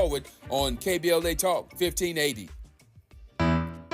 forward on KBLA Talk 1580.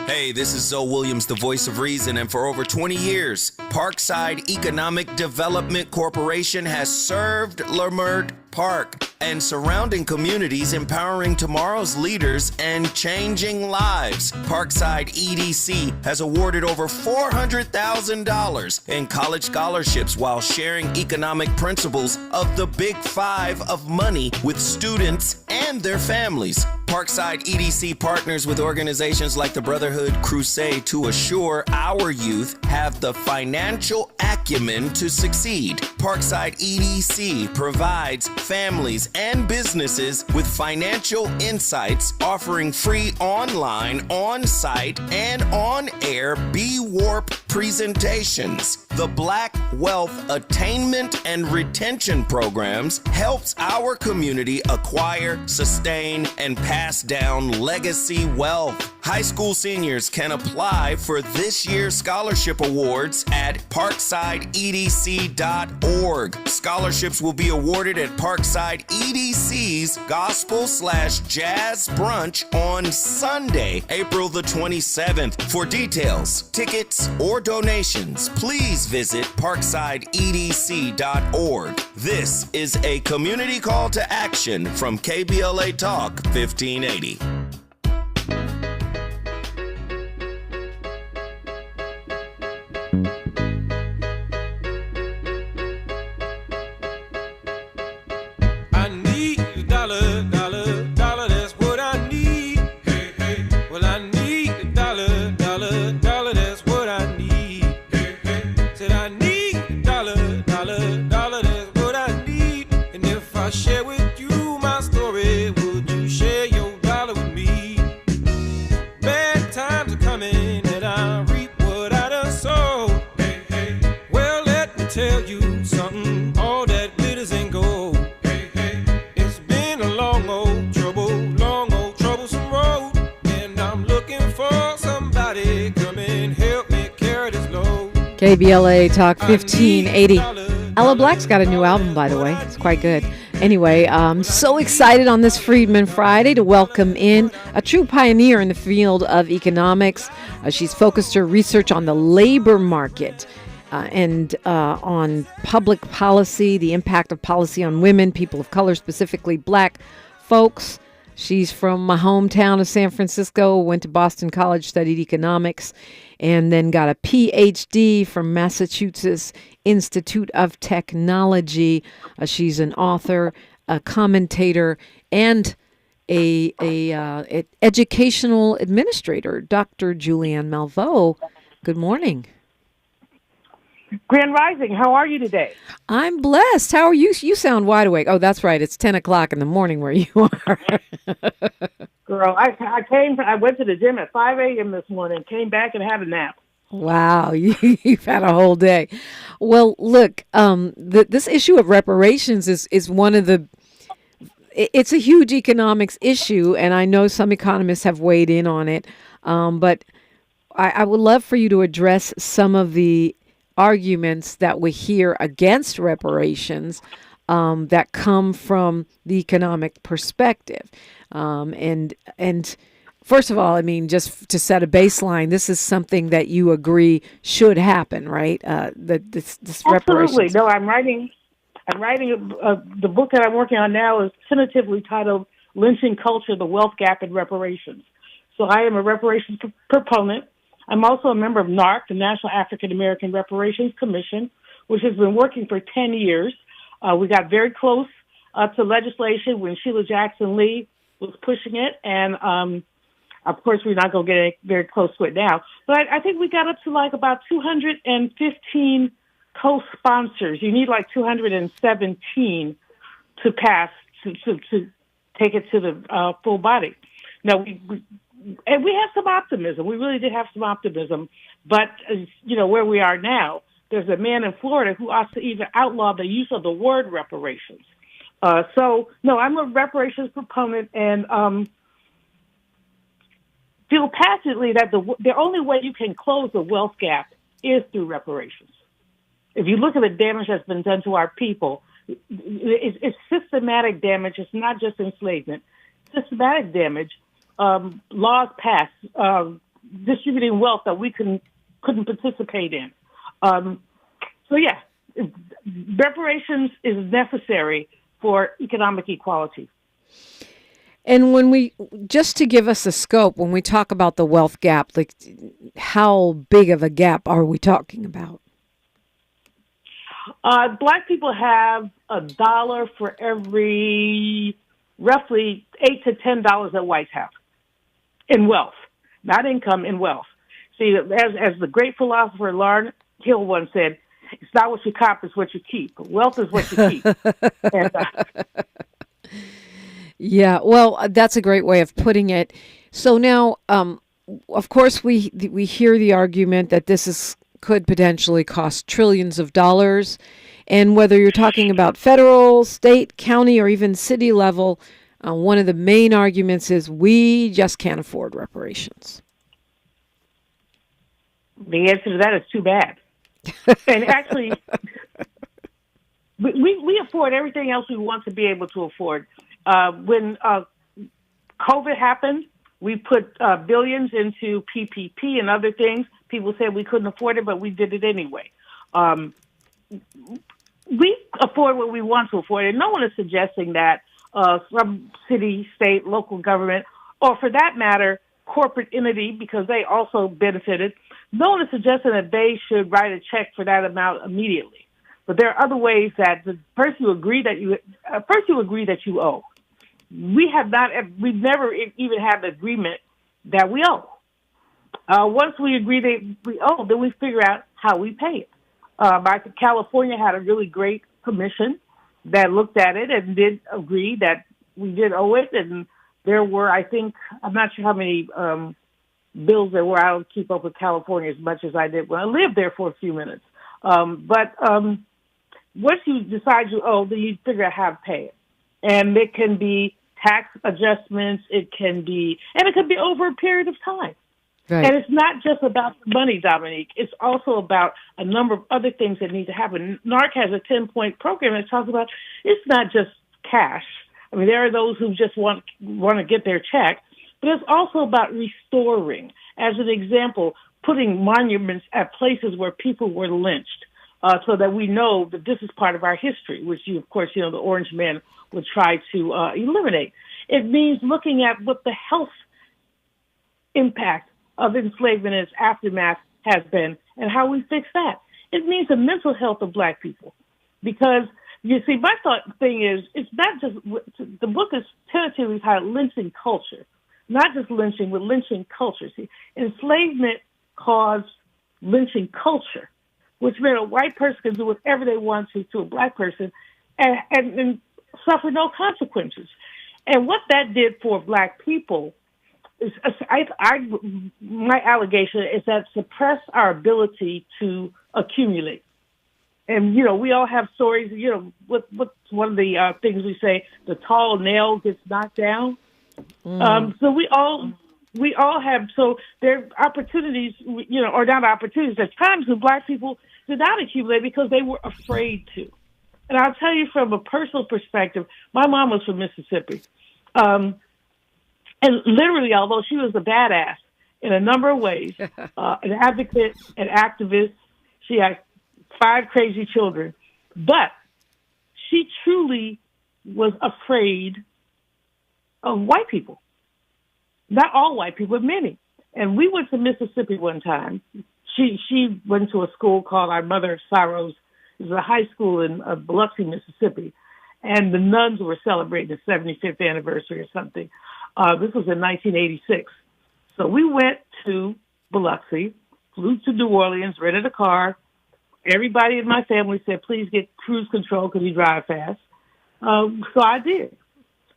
Hey, this is Zoe Williams, the voice of reason, and for over 20 years, Parkside Economic Development Corporation has served Leimert Park and surrounding communities, empowering tomorrow's leaders and changing lives. Parkside EDC has awarded over $400,000 in college scholarships while sharing economic principles of the Big Five of money with students and their families. Parkside EDC partners with organizations like the Brotherhood Crusade to assure our youth have the financial acumen to succeed. Parkside EDC provides families and businesses with financial insights, offering free online, on-site, and on-air B-Warp presentations. The Black Wealth Attainment and Retention Programs helps our community acquire, sustain, and pass down legacy wealth. High school seniors can apply for this year's scholarship awards at parksideedc.org. Scholarships will be awarded at Parkside EDC's Gospel/Jazz Brunch on Sunday, April the 27th. For details, tickets, or donations, please visit parksideedc.org. This is a community call to action from KBLA Talk 1580. KBLA Talk 1580. Ella Black's got a new album, by the way. It's quite good. Anyway, I'm so excited on this Freedmen Friday to welcome in a true pioneer in the field of economics. She's focused her research on the labor market and on public policy, the impact of policy on women, people of color, specifically black folks. She's from my hometown of San Francisco, went to Boston College, studied economics, and then got a PhD from Massachusetts Institute of Technology. She's an author, a commentator, and a educational administrator. Dr. Julianne Malveaux, good morning. Grand Rising, how are you today? I'm blessed. How are you? You sound wide awake. Oh, that's right. It's 10 o'clock in the morning where you are. Girl, I went to the gym at 5 a.m. this morning, came back and had a nap. Wow, you've had a whole day. Well, look, this issue of reparations is one of the, it's a huge economics issue, and I know some economists have weighed in on it, but I would love for you to address some of the arguments that we hear against reparations that come from the economic perspective. And first of all, I mean, just to set a baseline, this is something that you agree should happen, right? This reparations. Absolutely. No, I'm writing the book that I'm working on now is tentatively titled Lynching Culture, the Wealth Gap in Reparations. So I am a reparations proponent. I'm also a member of NARC, the National African American Reparations Commission, which has been working for 10 years. We got very close to legislation when Sheila Jackson Lee was pushing it, and of course we're not going to get very close to it now. But I think we got up to like about 215 co-sponsors. You need like 217 to pass to take it to the full body. Now and we have some optimism. We really did have some optimism. But, where we are now, there's a man in Florida who ought to even outlaw the use of the word reparations. So, no, I'm a reparations proponent and feel passionately that the only way you can close the wealth gap is through reparations. If you look at the damage that's been done to our people, it's systematic damage. It's not just enslavement. systematic damage, laws passed, distributing wealth that we couldn't participate in. Reparations is necessary for economic equality. And just to give us a scope, when we talk about the wealth gap, like how big of a gap are we talking about? Black people have $1 for every roughly $8 to $10 that whites have in wealth, not income, in wealth. See, as the great philosopher Lauryn Hill once said, it's not what you cop, it's what you keep. Wealth is what you keep. Yeah, well, that's a great way of putting it. So now, of course, we hear the argument that this could potentially cost trillions of dollars. And whether you're talking about federal, state, county, or even city level, one of the main arguments is we just can't afford reparations. The answer to that is too bad. And actually, we afford everything else we want to be able to afford. When COVID happened, we put billions into PPP and other things. People said we couldn't afford it, but we did it anyway. We afford what we want to afford, and no one is suggesting that some city, state, local government, or for that matter, corporate entity, because they also benefited, no one is suggesting that they should write a check for that amount immediately. But there are other ways that first you agree that you owe. We've never even had the agreement that we owe. Once we agree that we owe, then we figure out how we pay it. California had a really great commission that looked at it and did agree that we did owe it. And there were, I'm not sure how many bills there were. I don't keep up with California as much as I did when I lived there for a few minutes. But once you decide you owe, then you figure out how to pay it. And it can be tax adjustments. It can be over a period of time. Right. And it's not just about the money, Dominique. It's also about a number of other things that need to happen. NARC has a 10-point program that talks about it's not just cash. I mean, there are those who just want to get their check, but it's also about restoring. As an example, putting monuments at places where people were lynched, so that we know that this is part of our history, which the Orange Man would try to eliminate. It means looking at what the health impact of enslavement and its aftermath has been and how we fix that. It means the mental health of Black people. Because, you see, my thing is, it's not just, the book is tentatively titled Lynching Culture. Not just lynching, but lynching culture. See, enslavement caused lynching culture, which meant a white person could do whatever they want to a Black person and suffer no consequences. And what that did for Black people is, my allegation is that suppressed our ability to accumulate. And, we all have stories, what's one of the things we say, the tall nail gets knocked down. So we all have, so there are opportunities, or not opportunities, there's times when Black people did not accumulate because they were afraid to. And I'll tell you from a personal perspective, my mom was from Mississippi. And literally, although she was a badass in a number of ways, an advocate, an activist, she had 5 crazy children, but she truly was afraid of white people. Not all white people, but many. And we went to Mississippi one time. She went to a school called Our Mother of Sorrows. It was a high school in Biloxi, Mississippi. And the nuns were celebrating the 75th anniversary or something. This was in 1986. So we went to Biloxi, flew to New Orleans, rented a car. Everybody in my family said, please get cruise control because we drive fast. So I did.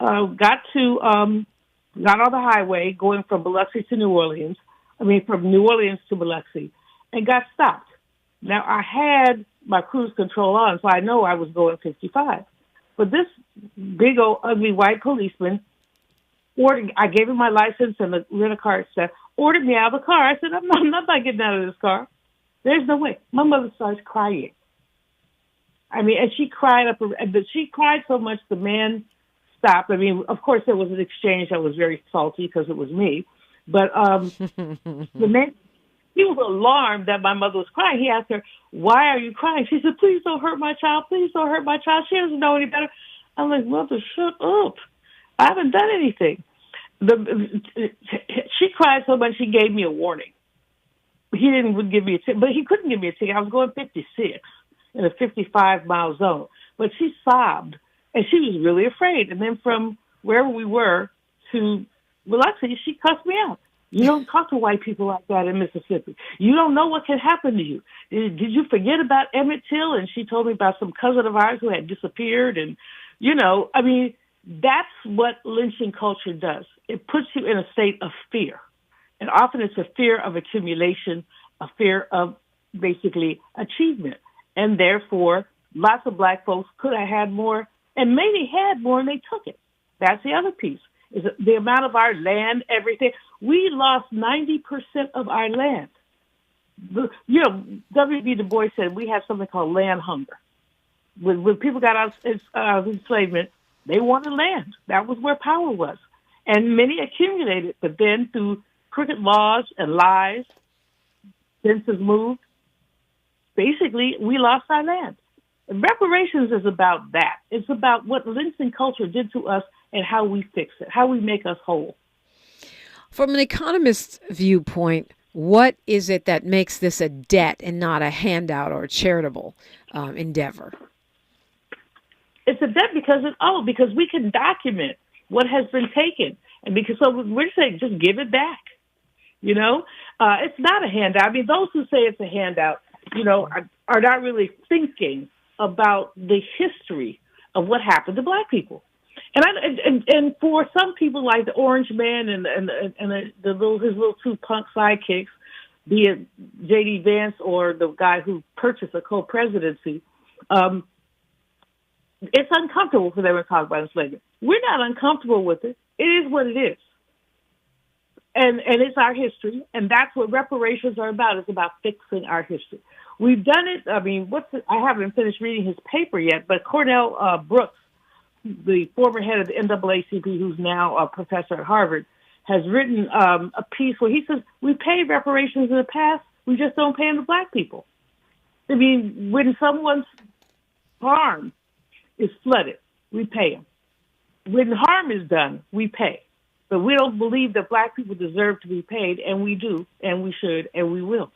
Got on the highway going from Biloxi to New Orleans. From New Orleans to Biloxi, and got stopped. Now, I had my cruise control on, so I know I was going 55. But this big old ugly white policeman I gave him my license and the rent-a-car stuff, ordered me out of the car. I said, I'm not getting out of this car. There's no way. My mother starts crying. And she cried she cried so much the man stopped. I mean, of course, there was an exchange that was very salty because it was me. But he was alarmed that my mother was crying. He asked her, "Why are you crying?" She said, "Please don't hurt my child. Please don't hurt my child. She doesn't know any better." I'm like, "Mother, shut up. I haven't done anything." She cried so much she gave me a warning. He didn't give me a ticket, but he couldn't give me a ticket. I was going 56 in a 55-mile zone. But she sobbed, and she was really afraid. And then from wherever we were to Biloxi, she cussed me out. "You don't talk to white people like that in Mississippi. You don't know what can happen to you. Did you forget about Emmett Till?" And she told me about some cousin of ours who had disappeared. And, I mean, that's what lynching culture does. It puts you in a state of fear. And often it's a fear of accumulation, a fear of basically achievement. And therefore, lots of black folks could have had more, and maybe had more, and they took it. That's the other piece, is the amount of our land, everything. We lost 90% of our land. W.B. Du Bois said we have something called land hunger. When people got out of enslavement, they wanted land. That was where power was. And many accumulated, but then through crooked laws and lies, census moved, basically we lost our land. And reparations is about that. It's about what lynching culture did to us and how we fix it, how we make us whole. From an economist's viewpoint, what is it that makes this a debt and not a handout or a charitable endeavor? It's a debt because we can document what has been taken. And so we're saying just give it back. It's not a handout. I mean, those who say it's a handout, are not really thinking about the history of what happened to black people. And for some people like the Orange Man and his little two punk sidekicks, be it J.D. Vance or the guy who purchased a co-presidency, it's uncomfortable for them to talk about enslavement. We're not uncomfortable with it. It is what it is. And it's our history, and that's what reparations are about. It's about fixing our history. We've done it. I mean, I haven't finished reading his paper yet, but Cornell Brooks, the former head of the NAACP, who's now a professor at Harvard, has written a piece where he says, we paid reparations in the past, we just don't pay them to black people. I mean, when someone's farm is flooded, we pay them. When harm is done, we pay. But we don't believe that black people deserve to be paid, and we do, and we should, and we will.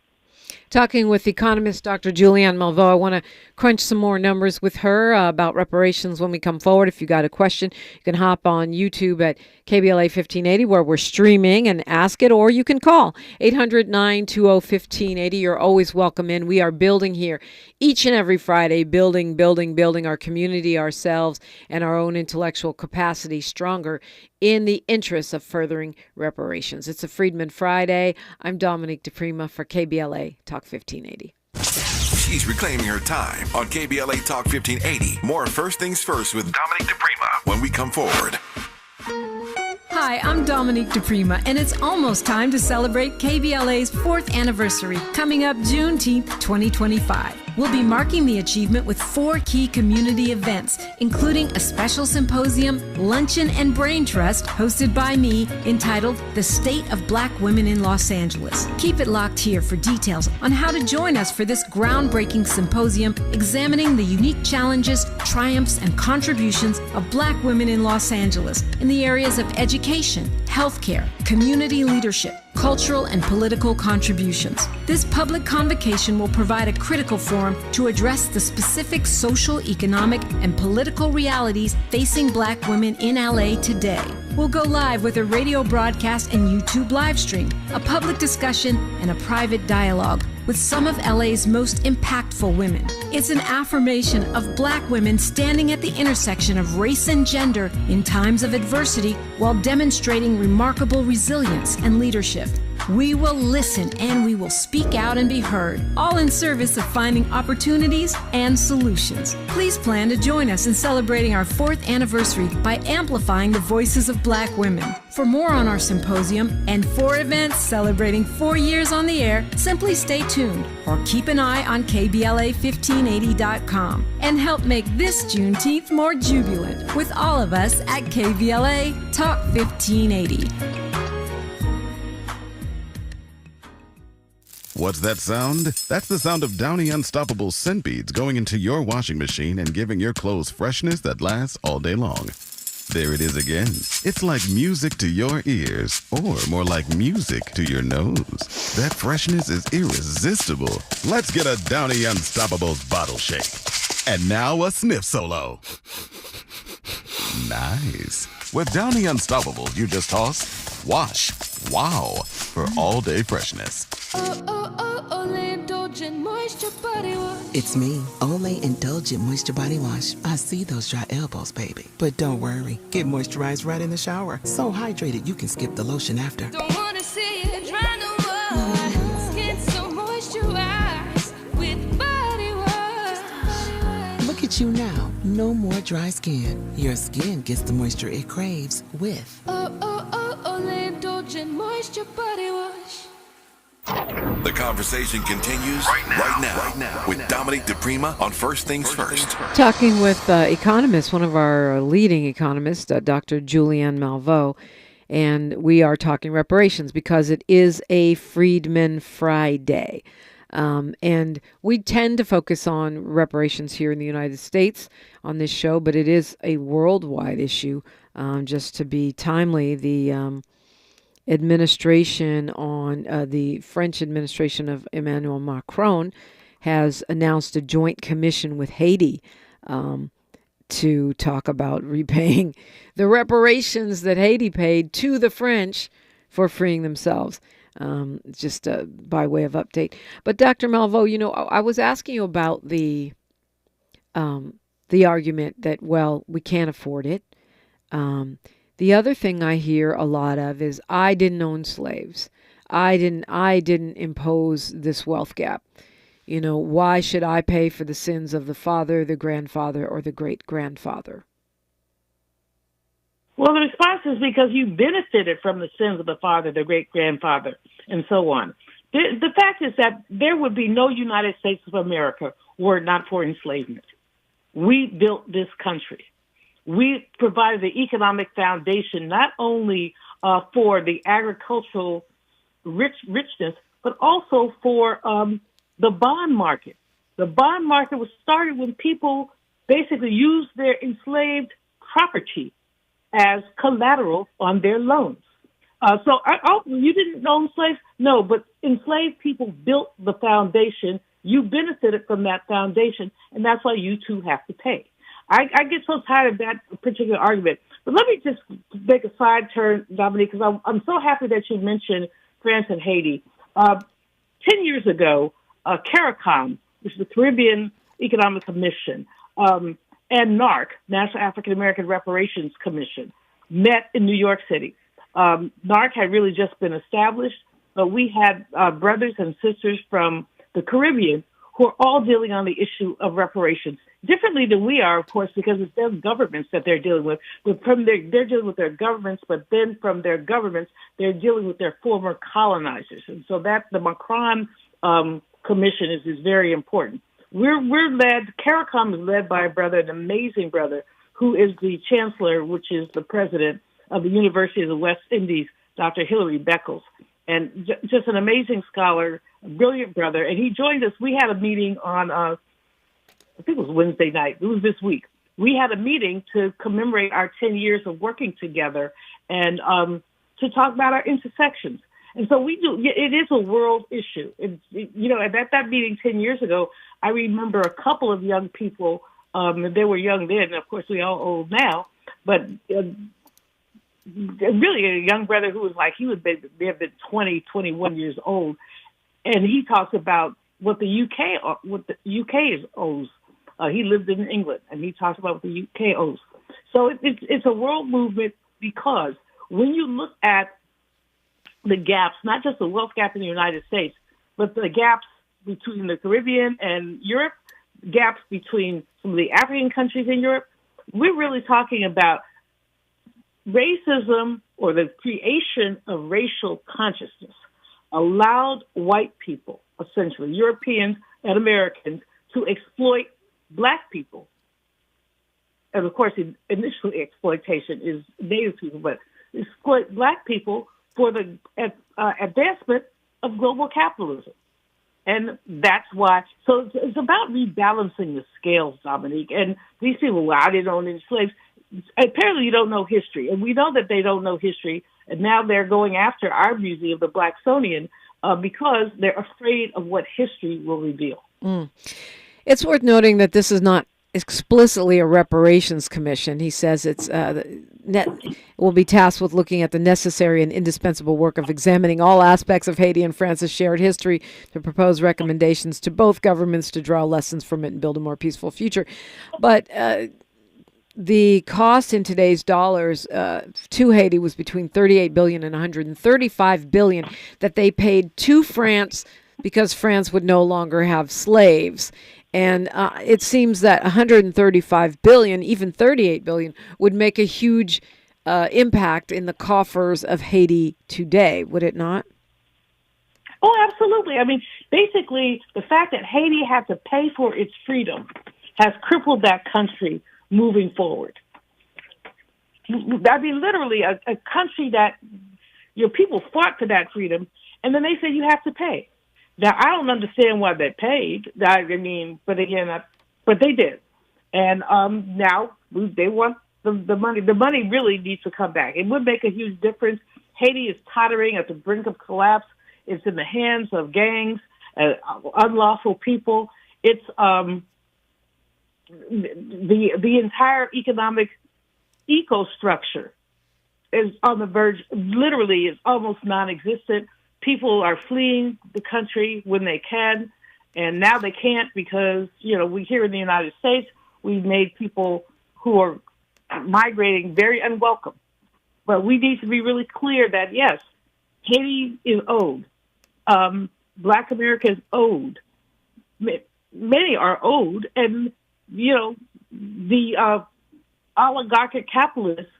Talking with economist Dr. Julianne Malveaux. I want to crunch some more numbers with her about reparations when we come forward. If you got a question, you can hop on YouTube at KBLA 1580 where we're streaming and ask it, or you can call 800-920-1580. You're always welcome in. We are building here each and every Friday, building our community, ourselves, and our own intellectual capacity stronger in the interests of furthering reparations. It's a Freedmen Friday. I'm Dominique DiPrima for KBLA Talk 1580. She's reclaiming her time on KBLA Talk 1580. More First Things First with Dominique DiPrima when we come forward. Hi, I'm Dominique DiPrima, and it's almost time to celebrate KBLA's 4th anniversary, coming up Juneteenth 2025. We'll be marking the achievement with 4 key community events, including a special symposium, luncheon, and brain trust hosted by me entitled The State of Black Women in Los Angeles. Keep it locked here for details on how to join us for this groundbreaking symposium examining the unique challenges, triumphs, and contributions of Black women in Los Angeles in the areas of education, healthcare, community leadership, cultural and political contributions. This public convocation will provide a critical forum to address the specific social, economic, and political realities facing Black women in LA today. We'll go live with a radio broadcast and YouTube live stream, a public discussion, and a private dialogue with some of LA's most impactful women. It's an affirmation of Black women standing at the intersection of race and gender in times of adversity while demonstrating remarkable resilience and leadership. We will listen and we will speak out and be heard, all in service of finding opportunities and solutions. Please plan to join us in celebrating our 4th anniversary by amplifying the voices of Black women. For more on our symposium and 4 events celebrating 4 years on the air, simply stay tuned or keep an eye on KBLA1580.com and help make this Juneteenth more jubilant with all of us at KBLA Talk 1580. What's that sound? That's the sound of Downy Unstoppable scent beads going into your washing machine and giving your clothes freshness that lasts all day long. There it is again. It's like music to your ears, or more like music to your nose. That freshness is irresistible. Let's get a Downy Unstoppables bottle shake. And now a sniff solo. Nice. With Downy Unstoppables, you just toss, wash, wow, for all-day freshness. Olay Indulgent Moisture Body Wash. It's me, Olay Indulgent Moisture Body Wash. I see those dry elbows, baby. But don't worry, get moisturized right in the shower. So hydrated you can skip the lotion after. Don't wanna see it dry no more. Skin so moisturized with body wash. Look at you now, no more dry skin. Your skin gets the moisture it craves with Olay Indulgent Moisture Body Wash. The conversation continues right now with Dominique DiPrima on First Things First. Talking with economists, one of our leading economists, Dr. Julianne Malveaux, and we are talking reparations because it is a Freedmen Friday. And we tend to focus on reparations here in the United States on this show, but it is a worldwide issue. Just to be timely, the administration the French administration of Emmanuel Macron has announced a joint commission with Haiti to talk about repaying the reparations that Haiti paid to the French for freeing themselves. Just by way of update. But Dr. Malveaux, I was asking you about the argument that, well, we can't afford it. The other thing I hear a lot of is, I didn't own slaves. I didn't impose this wealth gap. Why should I pay for the sins of the father, the grandfather, or the great-grandfather? Well, the response is because you benefited from the sins of the father, the great-grandfather, and so on. The fact is that there would be no United States of America were it not for enslavement. We built this country. We provided the economic foundation not only for the agricultural richness, but also for the bond market. The bond market was started when people basically used their enslaved property as collateral on their loans. You didn't own slaves? No, but enslaved people built the foundation. You benefited from that foundation, and that's why you too have to pay. I get so tired of that particular argument. But let me just make a side turn, Dominique, because I'm so happy that you mentioned France and Haiti. 10 years ago, CARICOM, which is the Caribbean Economic Commission, and NARC, National African American Reparations Commission, met in New York City. NARC had really just been established, but we had brothers and sisters from the Caribbean who are all dealing on the issue of reparations, differently than we are, of course, because it's their governments that they're dealing with. They're dealing with their governments, but then from their governments, they're dealing with their former colonizers. And so that the Macron Commission is very important. CARICOM is led by a brother, an amazing brother, who is the chancellor, which is the president of the University of the West Indies, Dr. Hilary Beckles. And just an amazing scholar, a brilliant brother. And he joined us. We had a meeting on, I think it was Wednesday night. It was this week. We had a meeting to commemorate our 10 years of working together and to talk about our intersections. And so we do. It is a world issue. At that meeting 10 years ago, I remember a couple of young people. They were young then. Of course, we all old now. But really a young brother who was like, he may have been 20, 21 years old. And he talks about what the UK owes. He lived in England, and he talks about what the UK owes. So it's a world movement because when you look at the gaps, not just the wealth gap in the United States, but the gaps between the Caribbean and Europe, gaps between some of the African countries in Europe. We're really talking about racism, or the creation of racial consciousness, allowed white people, essentially Europeans and Americans, to exploit black people. And of course, initially exploitation is Native people, but exploit black people for the advancement of global capitalism. And that's why. So it's about rebalancing the scales, Dominique. And these people, well, I didn't own any slaves. Apparently you don't know history. And we know that they don't know history. And now they're going after our museum, the Blacksonian, because they're afraid of what history will reveal. It's worth noting that this is not explicitly a reparations commission. He says it's will be tasked with looking at the necessary and indispensable work of examining all aspects of Haiti and France's shared history to propose recommendations to both governments to draw lessons from it and build a more peaceful future. But the cost in today's dollars to Haiti was between $38 billion and $135 billion that they paid to France because France would no longer have slaves. And it seems that $135 billion, even $38 billion, would make a huge impact in the coffers of Haiti today, would it not? Oh, absolutely. I mean, basically, the fact that Haiti had to pay for its freedom has crippled that country moving forward. I mean, literally, a country that your people fought for that freedom, and then they say you have to pay. Now, I don't understand why they paid. I mean, but again, but they did. And now they want the money. The money really needs to come back. It would make a huge difference. Haiti is tottering at the brink of collapse. It's in the hands of gangs, unlawful people. It's the entire economic eco-structure is on the verge, literally is almost non-existent. People are fleeing the country when they can, and now they can't because, we here in the United States, we've made people who are migrating very unwelcome. But we need to be really clear that, yes, Haiti is owed. Black America is owed. Many are owed, and, the oligarchic capitalists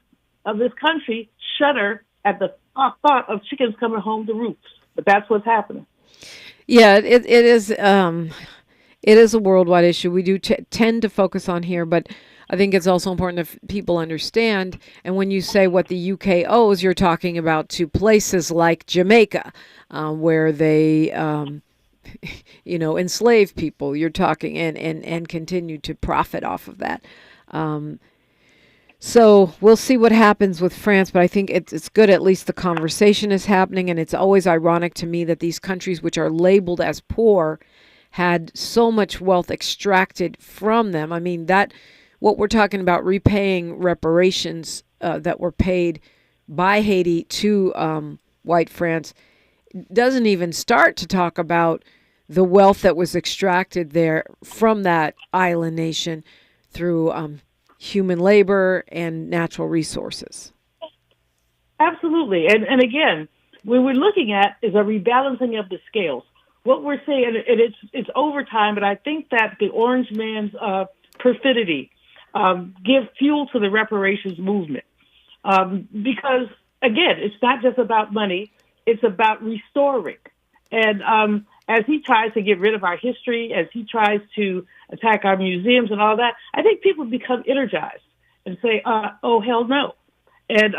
of this country shudder at the thought of chickens coming home to roost. But that's what's happening. Yeah, it is. It is a worldwide issue. We do tend to focus on here, but I think it's also important that people understand. And when you say what the UK owes, you're talking about to places like Jamaica, where they, enslave people. You're talking and continue to profit off of that. So we'll see what happens with France, but I think it's good at least the conversation is happening, and it's always ironic to me that these countries which are labeled as poor had so much wealth extracted from them. I mean, what we're talking about repaying reparations that were paid by Haiti to white France doesn't even start to talk about the wealth that was extracted there from that island nation through human labor and natural resources. Absolutely. And again, what we're looking at is a rebalancing of the scales. What we're saying, and it's overtime, but I think that the Orange Man's perfidy give fuel to the reparations movement. Because, again, it's not just about money, it's about restoring. And as he tries to get rid of our history, as he tries to attack our museums and all that, I think people become energized and say, oh, hell no. And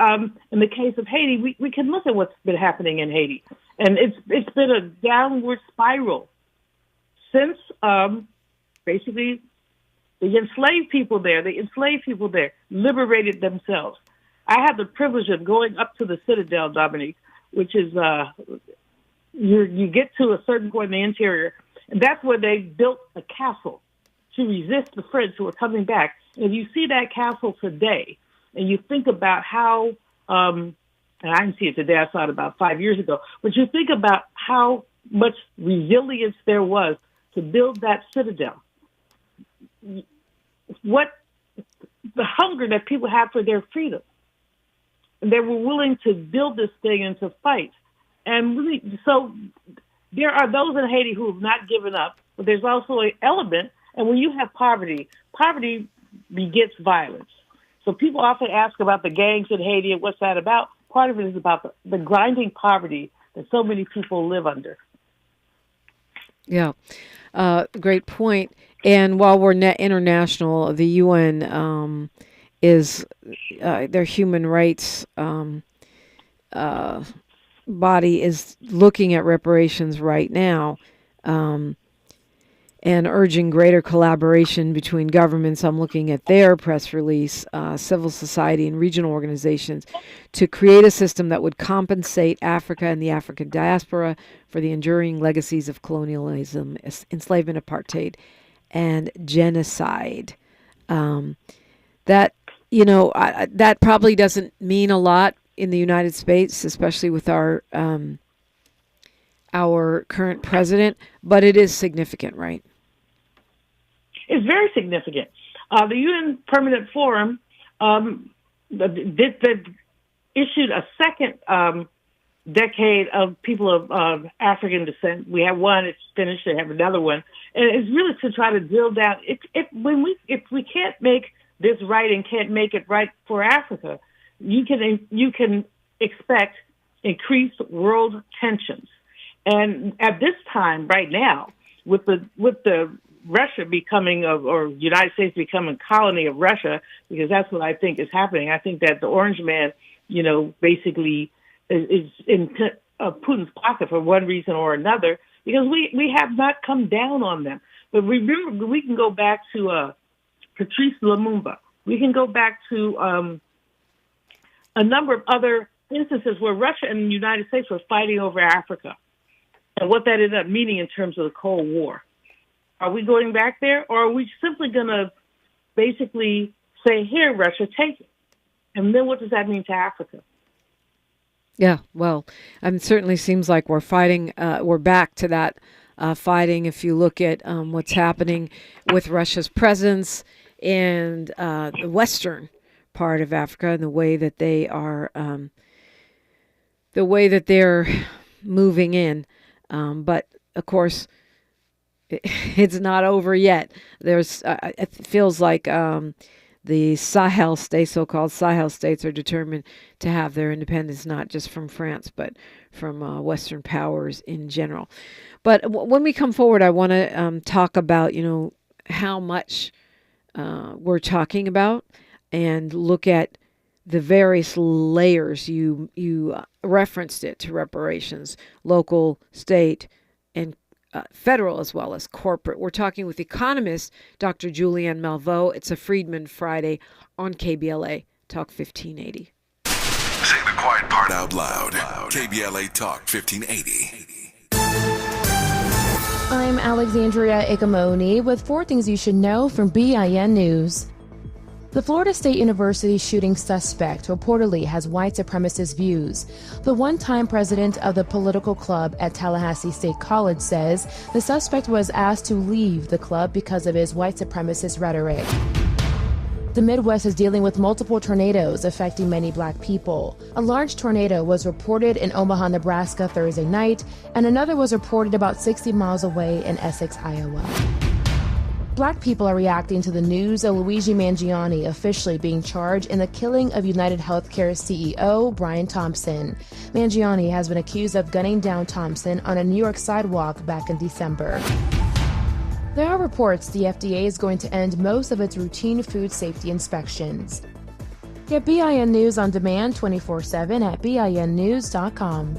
in the case of Haiti, we can look at what's been happening in Haiti. And it's been a downward spiral since basically the enslaved people there liberated themselves. I had the privilege of going up to the Citadel, Dominique, which is you get to a certain point in the interior, and that's where they built a castle to resist the French who were coming back. And you see that castle today, and you think about how, and I didn't see it today, I saw it about 5 years ago, but you think about how much resilience there was to build that citadel. What the hunger that people have for their freedom. And they were willing to build this thing and to fight. And really, so there are those in Haiti who have not given up, but there's also an element, and when you have poverty begets violence. So people often ask about the gangs in Haiti and what's that about. Part of it is about the grinding poverty that so many people live under. Yeah, great point. And while we're international, the UN is their human rights body is looking at reparations right now and urging greater collaboration between governments. I'm looking at their press release, civil society and regional organizations to create a system that would compensate Africa and the African diaspora for the enduring legacies of colonialism, enslavement, apartheid, and genocide. That probably doesn't mean a lot in the United States, especially with our current president, but it is significant, right? It's very significant. The UN Permanent Forum issued a second decade of people of African descent. We have one; it's finished. They have another one, and it's really to try to drill down. If we can't make this right and can't make it right for Africa, you can expect increased world tensions. And at this time, right now, with the Russia becoming or United States becoming a colony of Russia, because that's what I think is happening. I think that the Orange Man, basically is in Putin's pocket for one reason or another, because we have not come down on them. But remember, we can go back to Patrice Lumumba. We can go back to a number of other instances where Russia and the United States were fighting over Africa and what that ended up meaning in terms of the Cold War. Are we going back there, or are we simply going to basically say, here, Russia, take it? And then what does that mean to Africa? Yeah, well, it certainly seems like we're fighting. We're back to that fighting. If you look at what's happening with Russia's presence in the western part of Africa and the way that they're moving in, but of course, it's not over yet. There's, it feels like the Sahel states, so-called Sahel states, are determined to have their independence, not just from France, but from Western powers in general. But when we come forward, I want to talk about, how much we're talking about and look at the various layers. You referenced it to reparations, local, state, and federal as well as corporate. We're talking with economist Dr. Julianne Malveaux. It's a Freedmen Friday on KBLA Talk 1580. Say the quiet part out loud. KBLA Talk 1580. I'm Alexandria Icamoni with 4 things you should know from BIN News. The Florida State University shooting suspect reportedly has white supremacist views. The one-time president of the political club at Tallahassee State College says the suspect was asked to leave the club because of his white supremacist rhetoric. The Midwest is dealing with multiple tornadoes affecting many black people. A large tornado was reported in Omaha, Nebraska Thursday night, and another was reported about 60 miles away in Essex, Iowa. Black people are reacting to the news of Luigi Mangione officially being charged in the killing of United Healthcare CEO Brian Thompson. Mangione has been accused of gunning down Thompson on a New York sidewalk back in December. There are reports the FDA is going to end most of its routine food safety inspections. Get BIN News on demand 24/7 at BINnews.com.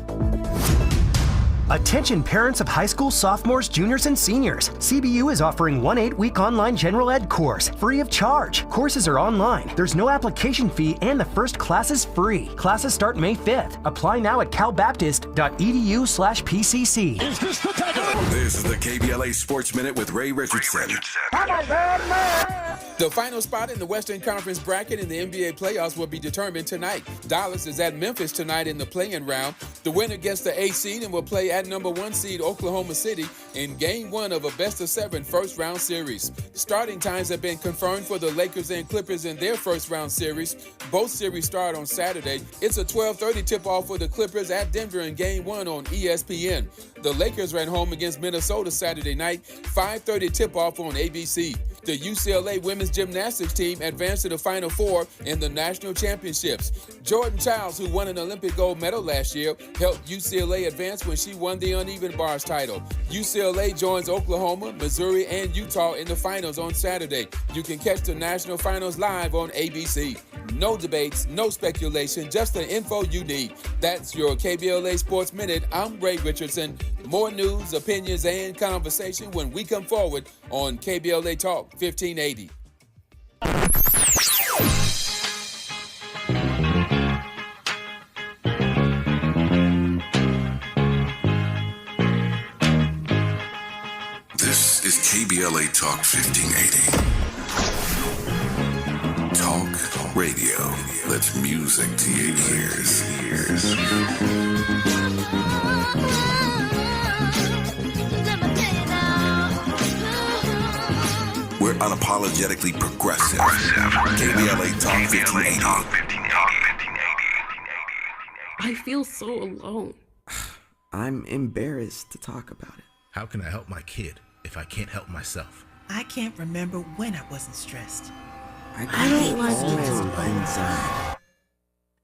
Attention parents of high school sophomores, juniors, and seniors. CBU is offering one 8-week online general ed course, free of charge. Courses are online. There's no application fee, and the first class is free. Classes start May 5th. Apply now at calbaptist.edu/PCC. This is the KBLA Sports Minute with Ray Richardson. The final spot in the Western Conference bracket in the NBA playoffs will be determined tonight. Dallas is at Memphis tonight in the play-in round. The winner gets the 8th seed and will play at number 1 seed Oklahoma City in Game 1 of a best-of-7 first-round series. Starting times have been confirmed for the Lakers and Clippers in their first-round series. Both series start on Saturday. It's a 12:30 tip-off for the Clippers at Denver in Game 1 on ESPN. The Lakers ran home against Minnesota Saturday night, 5:30 tip-off on ABC. The UCLA women's gymnastics team advanced to the Final Four in the national championships. Jordan Childs, who won an Olympic gold medal last year, helped UCLA advance when she won the uneven bars title. UCLA joins Oklahoma, Missouri, and Utah in the finals on Saturday. You can catch the national finals live on ABC. No debates, no speculation, just the info you need. That's your KBLA Sports Minute. I'm Ray Richardson. More news, opinions, and conversation when we come forward on KBLA Talk 1580. This is KBLA Talk 1580. Talk radio. That's music to your ears. We're unapologetically progressive. KBLA Talk 1580. I feel so alone. I'm embarrassed to talk about it. How can I help my kid if I can't help myself? I can't remember when I wasn't stressed. I don't like this.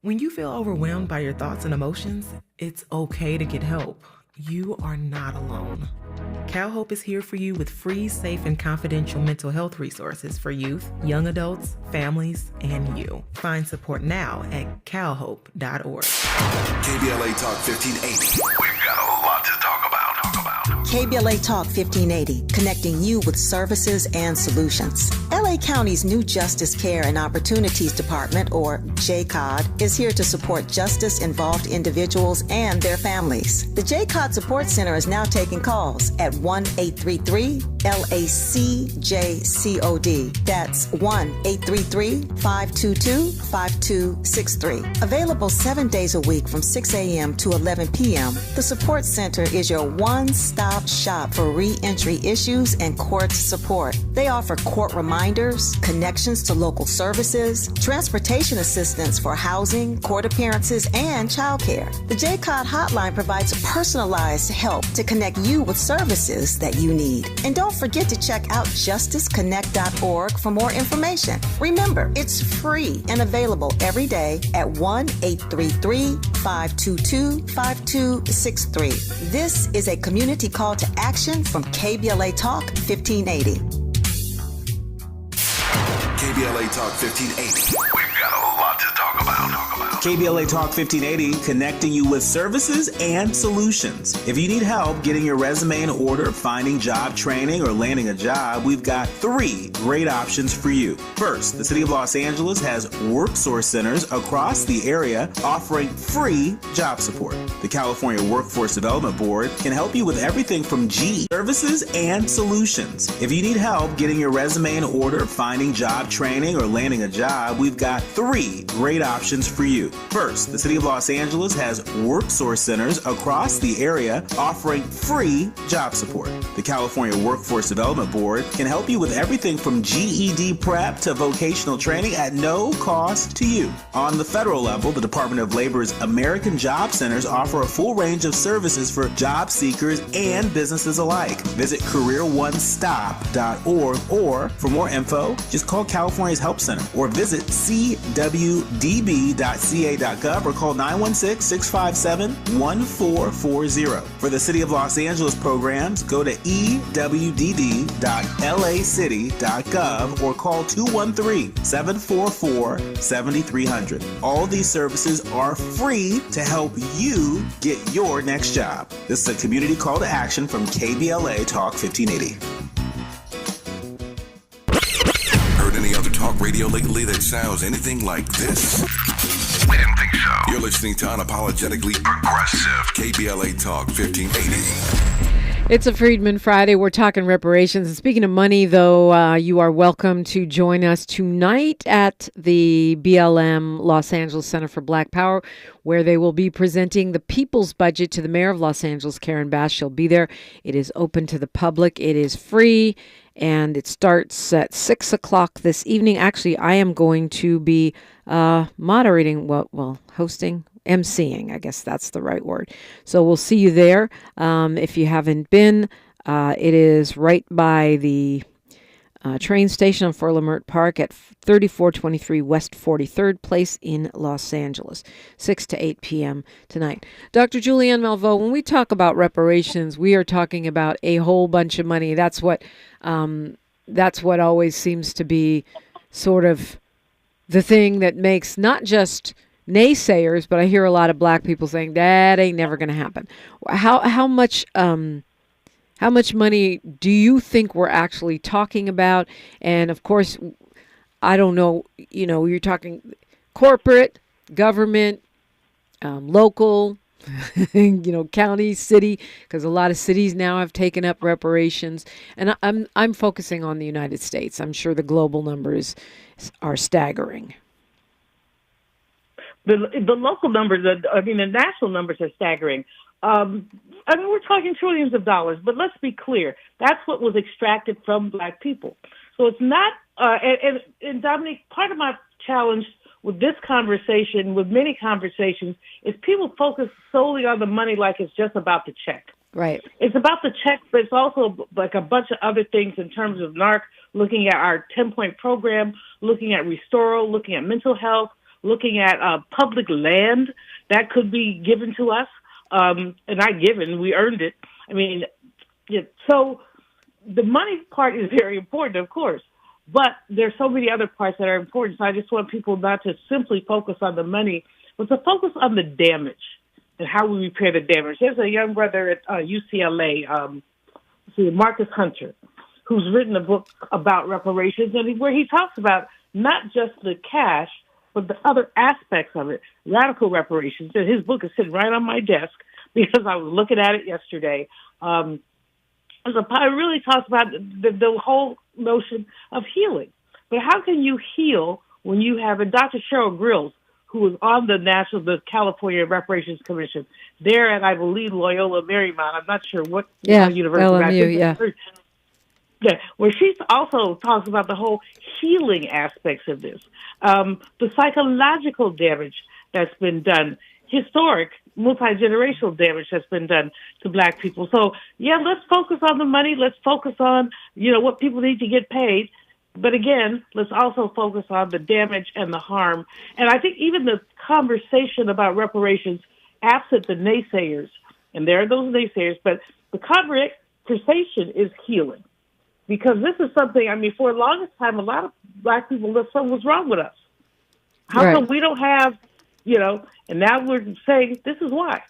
When you feel overwhelmed by your thoughts and emotions, it's okay to get help. You are not alone. CalHope is here for you with free, safe, and confidential mental health resources for youth, young adults, families, and you. Find support now at calhope.org. KBLA Talk 1580. We've got a lot to talk about. KBLA Talk 1580, connecting you with services and solutions. LA County's new Justice Care and Opportunities Department, or JCOD, is here to support justice-involved individuals and their families. The JCOD Support Center is now taking calls at 1-833-LACJCOD. That's 1-833-522-5263. Available 7 days a week from 6 a.m. to 11 p.m., the Support Center is your one-stop shop for re-entry issues and court support. They offer court reminders, connections to local services, transportation assistance for housing, court appearances, and childcare. The JCOD hotline provides personalized help to connect you with services that you need. And don't forget to check out justiceconnect.org for more information. Remember, it's free and available every day at 1-833-522-5263. This is a community call to action from KBLA Talk 1580. KBLA Talk 1580. We've got a lot to talk about. KBLA Talk 1580, connecting you with services and solutions. If you need help getting your resume in order, finding job training, or landing a job, we've got 3 great options for you. First, the City of Los Angeles has worksource centers across the area offering free job support. The California Workforce Development Board can help you with everything from services and solutions. If you need help getting your resume in order, finding job training, or landing a job, we've got 3 great options for you. First, the City of Los Angeles has worksource centers across the area offering free job support. The California Workforce Development Board can help you with everything from GED prep to vocational training at no cost to you. On the federal level, the Department of Labor's American Job Centers offer a full range of services for job seekers and businesses alike. Visit careeronestop.org, or for more info, just call California's Help Center or visit cwdb.ca.gov or call 916-657-1440. For the City of Los Angeles programs, go to ewd.lacity.gov or call 213-744-7300. All these services are free to help you get your next job. This is a community call to action from KBLA Talk 1580. Heard any other talk radio lately that sounds anything like this? We didn't think so. You're listening to Unapologetically Progressive, KBLA Talk 1580. It's a Freedmen Friday. We're talking reparations. And speaking of money, though, you are welcome to join us tonight at the BLM Los Angeles Center for Black Power, where they will be presenting the People's Budget to the Mayor of Los Angeles, Karen Bass. She'll be there. It is open to the public. It is free, and it starts at 6 o'clock this evening. Actually, I am going to be moderating, hosting, emceeing, I guess that's the right word. So we'll see you there. If you haven't been, it is right by the train station on Fort Leimert Park at 3423 West 43rd Place in Los Angeles, 6 to 8 p.m. tonight. Dr. Julianne Malveaux, when we talk about reparations, we are talking about a whole bunch of money. That's what always seems to be sort of the thing that makes not just naysayers, but I hear a lot of black people saying that ain't never going to happen. How much money do you think we're actually talking about? And of course, I don't know, you're talking corporate, government, local, county, city, because a lot of cities now have taken up reparations. And I'm focusing on the United States. I'm sure the global numbers are staggering. The local numbers, the national numbers are staggering. We're talking trillions of dollars, but let's be clear. That's what was extracted from black people. So it's not, and Dominique, part of my challenge with this conversation, with many conversations, is people focus solely on the money like it's just about the check. Right. It's about the check, but it's also like a bunch of other things in terms of NARC, looking at our 10-point program, looking at Restoral, looking at mental health, looking at public land that could be given to us, and not given, we earned it. So the money part is very important, of course, but there's so many other parts that are important. So I just want people not to simply focus on the money, but to focus on the damage and how we repair the damage. There's a young brother at UCLA, Marcus Hunter, who's written a book about reparations, and where he talks about not just the cash, but the other aspects of it, radical reparations. And his book is sitting right on my desk because I was looking at it yesterday. It really talks about the whole notion of healing. But how can you heal when you have, and Dr. Cheryl Grills, who was on the California Reparations Commission, there at, I believe, Loyola Marymount. I'm not sure what university. LMU, yeah. Yeah, where she also talks about the whole healing aspects of this, the psychological damage that's been done, historic, multi-generational damage that's been done to black people. So, let's focus on the money. Let's focus on, what people need to get paid. But again, let's also focus on the damage and the harm. And I think even the conversation about reparations, absent the naysayers, and there are those naysayers, but the conversation is healing. Because this is something, for the longest time, a lot of black people thought something was wrong with us. How come we don't have, and now we're saying this is why.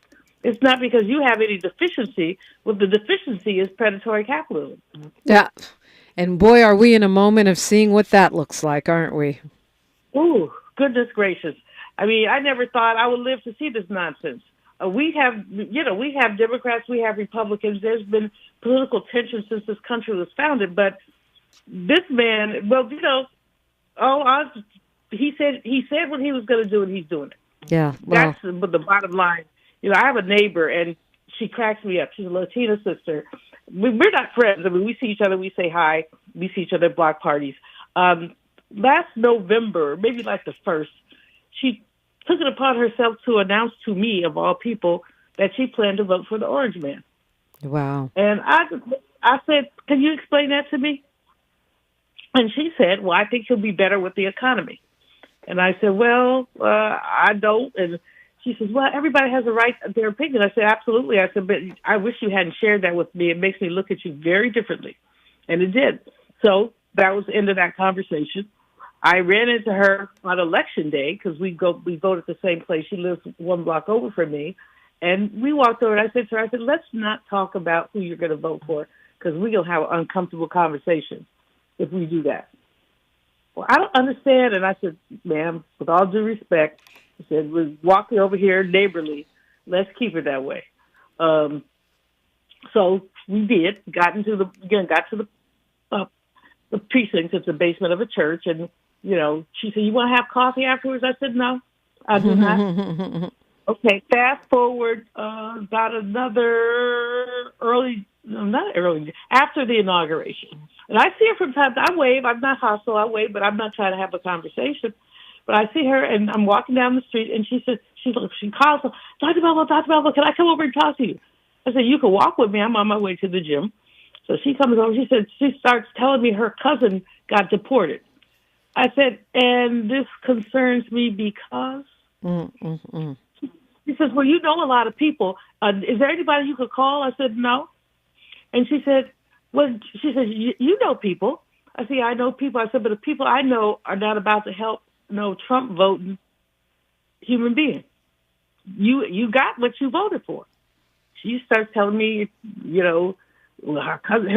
It's not because you have any deficiency. What the deficiency is predatory capitalism. Yeah. And boy, are we in a moment of seeing what that looks like, aren't we? Ooh, goodness gracious. I never thought I would live to see this nonsense. We have Democrats, we have Republicans. There's been political tension since this country was founded. But this man, he said what he was going to do, and he's doing it. Yeah, well. That's the bottom line. I have a neighbor, and she cracks me up. She's a Latina sister. We're not friends. We see each other. We say hi. We see each other at block parties. Last November, maybe like the 1st, she took it upon herself to announce to me, of all people, that she planned to vote for the Orange Man. Wow. And I said, can you explain that to me? And she said, well, I think he'll be better with the economy. And I said, well, I don't. And she says, well, everybody has a right to their opinion. I said, absolutely. I said, but I wish you hadn't shared that with me. It makes me look at you very differently. And it did. So that was the end of that conversation. I ran into her on election day because we vote at the same place. She lives one block over from me. And we walked over and I said to her, let's not talk about who you're going to vote for because we're going to have uncomfortable conversations if we do that. Well, I don't understand. And I said, ma'am, with all due respect, I said, we're walking over here neighborly. Let's keep it that way. So we did. Got to the precincts. It's the basement of a church, and she said, "You want to have coffee afterwards?" I said, "No, I do not." Okay, fast forward about after the inauguration. And I see her from time to time. I wave. I'm not hostile. I wave, but I'm not trying to have a conversation. But I see her, and I'm walking down the street, and she calls, Dr. Malveaux, can I come over and talk to you? I said, you can walk with me. I'm on my way to the gym. So she comes over. She starts telling me her cousin got deported. I said, and this concerns me because... She says, well, you know a lot of people. Is there anybody you could call? I said, no. And she said, you know people. I said, I know people. I said, but the people I know are not about to help no Trump voting human being. You got what you voted for. She starts telling me, her cousin,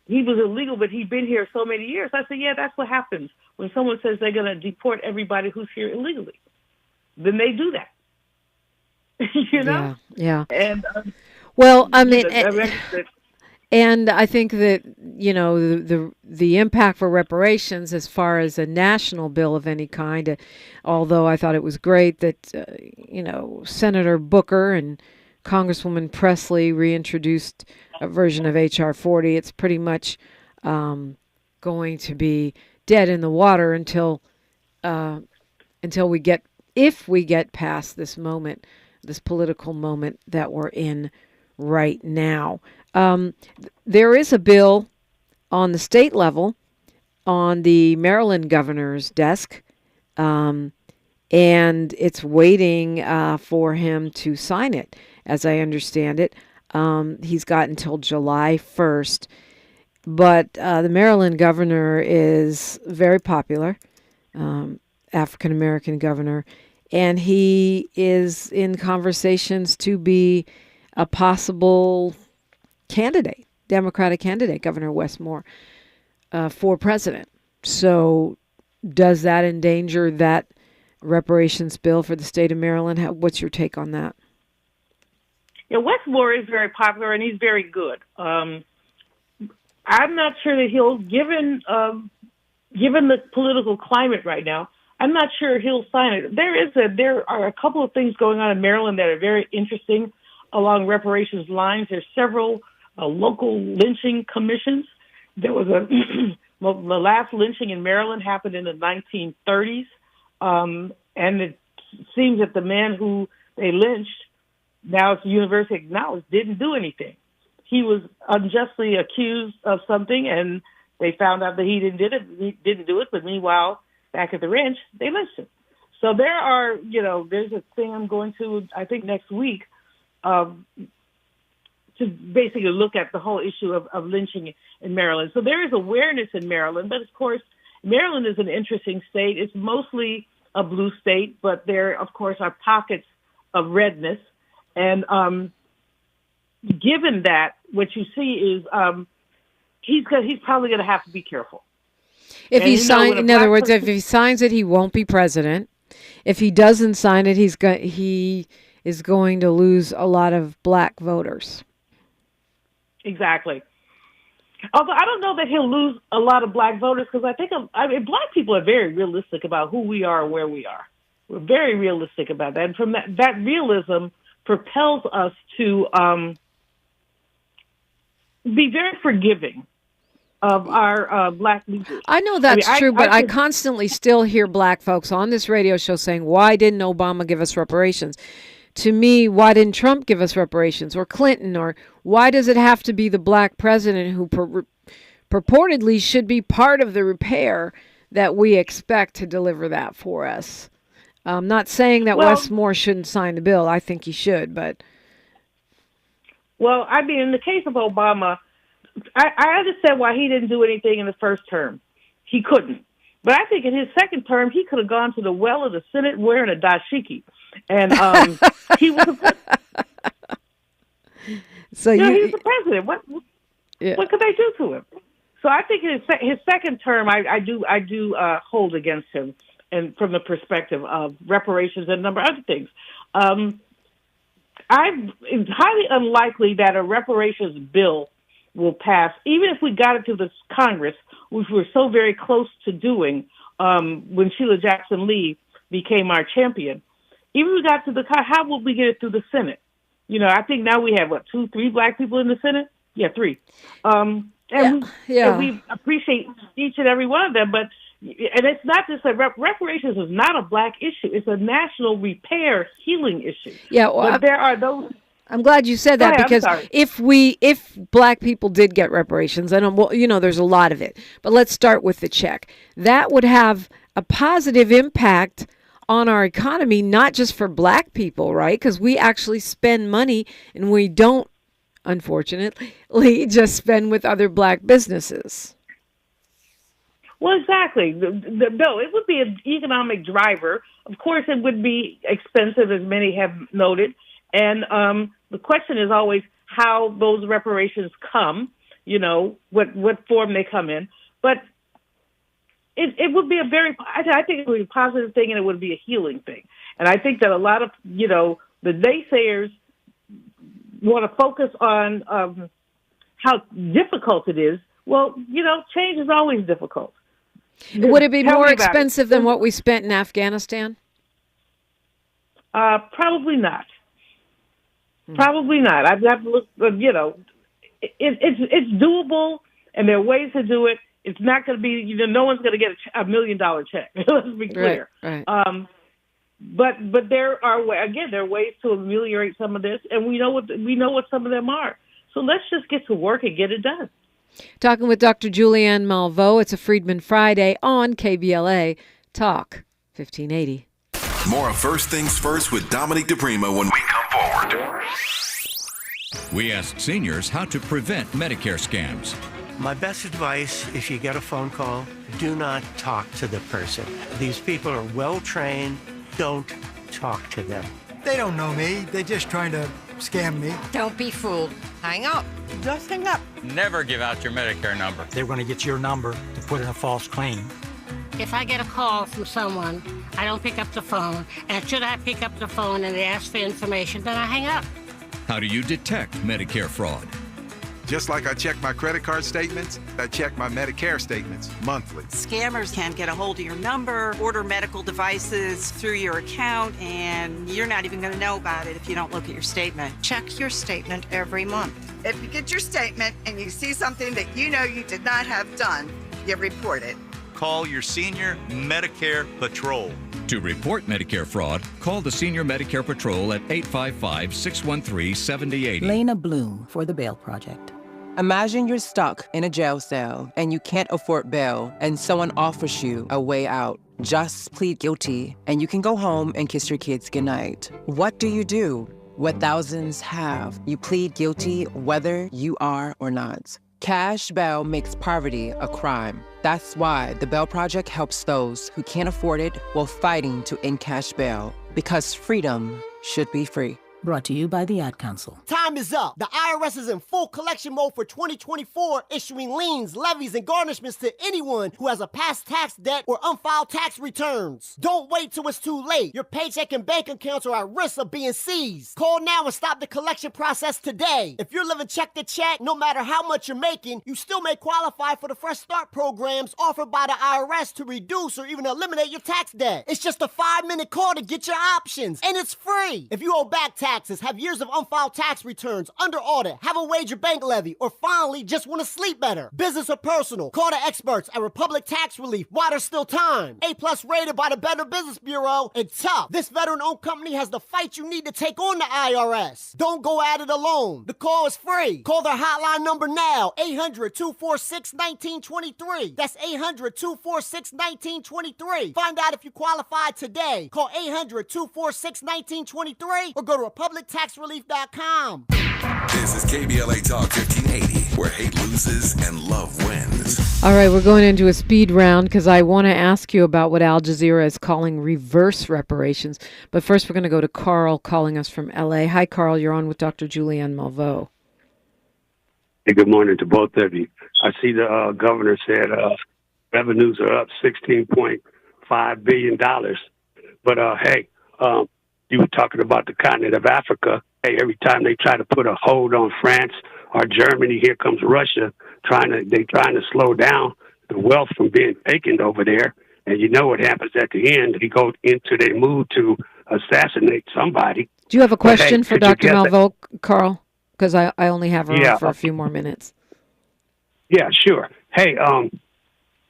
he was illegal, but he'd been here so many years. I said, yeah, that's what happens when someone says they're going to deport everybody who's here illegally. Then they do that. Yeah. And well, I mean, and I think that the impact for reparations, as far as a national bill of any kind, although I thought it was great that Senator Booker and Congresswoman Presley reintroduced a version of H.R. 40. It's pretty much going to be dead in the water until we get. If we get past this moment, this political moment that we're in right now. There is a bill on the state level on the Maryland governor's desk, and it's waiting for him to sign it, as I understand it. He's got until July 1st, but the Maryland governor is very popular, African-American governor, and he is in conversations to be a possible candidate, Democratic candidate, Governor Westmore, for president. So does that endanger that reparations bill for the state of Maryland? What's your take on that? Yeah, Westmore is very popular, and he's very good. I'm not sure that he'll, given the political climate right now, I'm not sure he'll sign it. There are a couple of things going on in Maryland that are very interesting along reparations lines. There's several local lynching commissions. There was the last lynching in Maryland happened in the 1930s, and it seems that the man who they lynched, now it's the university acknowledged, didn't do anything. He was unjustly accused of something, and they found out that he didn't do it. But meanwhile, back at the ranch, they lynched him. So there are, there's a thing I'm going to, I think, next week to basically look at the whole issue of lynching in Maryland. So there is awareness in Maryland, but of course, Maryland is an interesting state. It's mostly a blue state, but there, of course, are pockets of redness. And given that, what you see is he's probably going to have to be careful. If he signs, in other words, if he signs it, he won't be president. If he doesn't sign it, he is going to lose a lot of black voters. Exactly. Although I don't know that he'll lose a lot of black voters, because I think black people are very realistic about who we are and where we are. We're very realistic about that, and from that realism propels us to be very forgiving of our black leaders. I know that's true, but I constantly still hear black folks on this radio show saying, why didn't Obama give us reparations? To me, why didn't Trump give us reparations, or Clinton, or why does it have to be the black president who purportedly should be part of the repair that we expect to deliver that for us? I'm not saying that Westmore shouldn't sign the bill. I think he should, but... Well, I mean, in the case of Obama, I understand why he didn't do anything in the first term. He couldn't. But I think in his second term, he could have gone to the well of the Senate wearing a dashiki. And he was the he was the president. What could they do to him? So I think his second term, I do hold against him, and from the perspective of reparations and a number of other things. It's highly unlikely that a reparations bill will pass, even if we got it to the Congress, which we're so very close to doing when Sheila Jackson Lee became our champion. Even if we got to the how will we get it through the Senate? You know, I think now we have, 2, 3 black people in the Senate? Yeah, 3. And we appreciate each and every one of them, but and it's not just reparations is not a black issue. It's a national repair healing issue. Yeah, well, but there are those. I'm glad you said that, because if black people did get reparations, and there's a lot of it, but let's start with the check. That would have a positive impact on our economy, not just for black people, right? Because we actually spend money, and we don't, unfortunately, just spend with other black businesses. Well, exactly. No, it would be an economic driver. Of course, it would be expensive, as many have noted. And the question is always how those reparations come, what form they come in. But it would be I think it would be a positive thing, and it would be a healing thing. And I think that a lot of, the naysayers want to focus on how difficult it is. Well, change is always difficult. Would it be more expensive than what we spent in Afghanistan? Probably not. Probably not. I'd have to look. It's doable, and there are ways to do it. It's not going to be. No one's going to get a $1 million check. Let's be clear. Right. But there are ways to ameliorate some of this, and we know what some of them are. So let's just get to work and get it done. Talking with Dr. Julianne Malveaux. It's a Freedmen Friday on KBLA Talk 1580. More of First Things First with Dominique DiPrima when we come forward. We asked seniors how to prevent Medicare scams. My best advice, if you get a phone call, do not talk to the person. These people are well trained. Don't talk to them. They don't know me. They're just trying to scam me. Don't be fooled. Hang up. Just hang up. Never give out your Medicare number. They're going to get your number to put in a false claim. If I get a call from someone, I don't pick up the phone. And should I pick up the phone and they ask for information, then I hang up. How do you detect Medicare fraud? Just like I check my credit card statements, I check my Medicare statements monthly. Scammers can get a hold of your number, order medical devices through your account, and you're not even going to know about it if you don't look at your statement. Check your statement every month. If you get your statement and you see something that you know you did not have done, you report it. Call your Senior Medicare Patrol. To report Medicare fraud, call the Senior Medicare Patrol at 855-613-7080. Lena Bloom for the Bail Project. Imagine you're stuck in a jail cell and you can't afford bail, and someone offers you a way out. Just plead guilty and you can go home and kiss your kids goodnight. What do? What thousands have. You plead guilty whether you are or not. Cash bail makes poverty a crime. That's why the Bail Project helps those who can't afford it while fighting to end cash bail. Because freedom should be free. Brought to you by the Ad Council. Time is up. The IRS is in full collection mode for 2024, issuing liens, levies, and garnishments to anyone who has a past tax debt or unfiled tax returns. Don't wait till it's too late. Your paycheck and bank accounts are at risk of being seized. Call now and stop the collection process today. If you're living check to check, no matter how much you're making, you still may qualify for the Fresh Start programs offered by the IRS to reduce or even eliminate your tax debt. It's just a 5-minute call to get your options, and it's free. If you owe back taxes, have years of unfiled tax returns, under audit, have a wage or bank levy, or finally just want to sleep better, business or personal, call the experts at Republic Tax Relief while there's still time. A+ rated by the Better Business Bureau, and tough. This veteran-owned company has the fight you need to take on the IRS. Don't go at it alone. The call is free. Call their hotline number now, 800-246-1923. That's 800-246-1923. Find out if you qualify today. Call 800-246-1923 or go to republictaxrelief.com. This is KBLA Talk 1580, where hate loses and love wins. All right, we're going into a speed round because I want to ask you about what Al Jazeera is calling reverse reparations. But first, we're going to go to Carl calling us from L.A. Hi, Carl. You're on with Dr. Julianne Malveaux. Hey, good morning to both of you. I see the governor said revenues are up $16.5 billion. But, hey, you were talking about the continent of Africa. Hey, every time they try to put a hold on France or Germany, here comes Russia trying to slow down the wealth from being taken over there. And you know what happens at the end? They go into their mood to assassinate somebody. Do you have a question for Dr. Malveaux, Malveaux, Carl? Because I only have her on for a few more minutes. Yeah, sure. Hey,